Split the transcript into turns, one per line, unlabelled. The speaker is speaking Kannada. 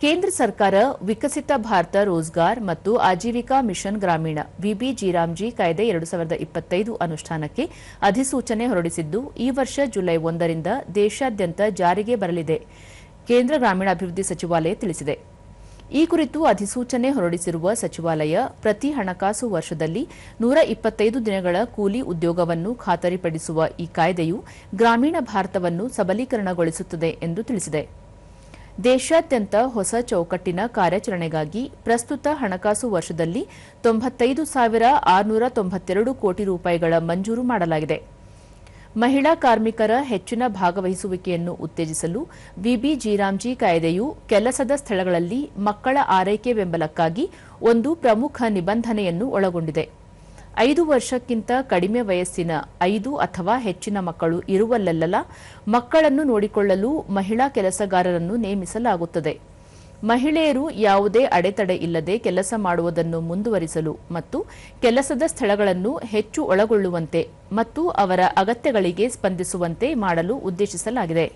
ಕೇಂದ್ರ ಸರ್ಕಾರ ವಿಕಸಿತ ಭಾರತ ರೋಜ್ಗಾರ್ ಮತ್ತು ಆಜೀವಿಕಾ ಮಿಷನ್ ಗ್ರಾಮೀಣ ವಿಬಿಜಿರಾಮ್ಜಿ ಕಾಯ್ದೆ 2025 ಅನುಷ್ಠಾನಕ್ಕೆ ಅಧಿಸೂಚನೆ ಹೊರಡಿಸಿದ್ದು ಈ ವರ್ಷ ಜುಲೈ 1ರಿಂದ ದೇಶಾದ್ಯಂತ ಜಾರಿಗೆ ಬರಲಿದೆ ಕೇಂದ್ರ ಗ್ರಾಮೀಣಾಭಿವೃದ್ಧಿ ಸಚಿವಾಲಯ ತಿಳಿಸಿದೆ. ಈ ಕುರಿತು ಅಧಿಸೂಚನೆ ಹೊರಡಿಸಿರುವ ಸಚಿವಾಲಯ ಪ್ರತಿ ಹಣಕಾಸು ವರ್ಷದಲ್ಲಿ 125 ದಿನಗಳ ಕೂಲಿ ಉದ್ಯೋಗವನ್ನು ಖಾತರಿಪಡಿಸುವ ಈ ಕಾಯ್ದೆಯು ಗ್ರಾಮೀಣ ಭಾರತವನ್ನು ಸಬಲೀಕರಣಗೊಳಿಸುತ್ತದೆ ಎಂದು ತಿಳಿಸಿದೆ. ದೇಶಾದ್ಯಂತ ಹೊಸ ಚೌಕಟ್ಟಿನ ಕಾರ್ಯಾಚರಣೆಗಾಗಿ ಪ್ರಸ್ತುತ ಹಣಕಾಸು ವರ್ಷದಲ್ಲಿ 95,692 ಕೋಟಿ ರೂಪಾಯಿಗಳ ಮಂಜೂರು ಮಾಡಲಾಗಿದೆ. ಮಹಿಳಾ ಕಾರ್ಮಿಕರ ಹೆಚ್ಚಿನ ಭಾಗವಹಿಸುವಿಕೆಯನ್ನು ಉತ್ತೇಜಿಸಲು ವಿಬಿಜಿರಾಮ್ಜಿ ಕಾಯ್ದೆಯು ಕೆಲಸದ ಸ್ಥಳಗಳಲ್ಲಿ ಮಕ್ಕಳ ಆರೈಕೆ ಬೆಂಬಲಕ್ಕಾಗಿ ಒಂದು ಪ್ರಮುಖ ನಿಬಂಧನೆಯನ್ನು ಒಳಗೊಂಡಿದೆ. 5 ವರ್ಷಕ್ಕಿಂತ ಕಡಿಮೆ ವಯಸ್ಸಿನ 5 ಅಥವಾ ಹೆಚ್ಚಿನ ಮಕ್ಕಳು ಇರುವಲ್ಲೆಲ್ಲ ಮಕ್ಕಳನ್ನು ನೋಡಿಕೊಳ್ಳಲು ಮಹಿಳಾ ಕೆಲಸಗಾರರನ್ನು ನೇಮಿಸಲಾಗುತ್ತದೆ. ಮಹಿಳೆಯರು ಯಾವುದೇ ಅಡೆತಡೆ ಇಲ್ಲದೆ ಕೆಲಸ ಮಾಡುವುದನ್ನು ಮುಂದುವರಿಸಲು ಮತ್ತು ಕೆಲಸದ ಸ್ಥಳಗಳನ್ನು ಹೆಚ್ಚು ಒಳಗೊಳ್ಳುವಂತೆ ಮತ್ತು ಅವರ ಅಗತ್ಯಗಳಿಗೆ ಸ್ಪಂದಿಸುವಂತೆ ಮಾಡಲು ಉದ್ದೇಶಿಸಲಾಗಿದೆ.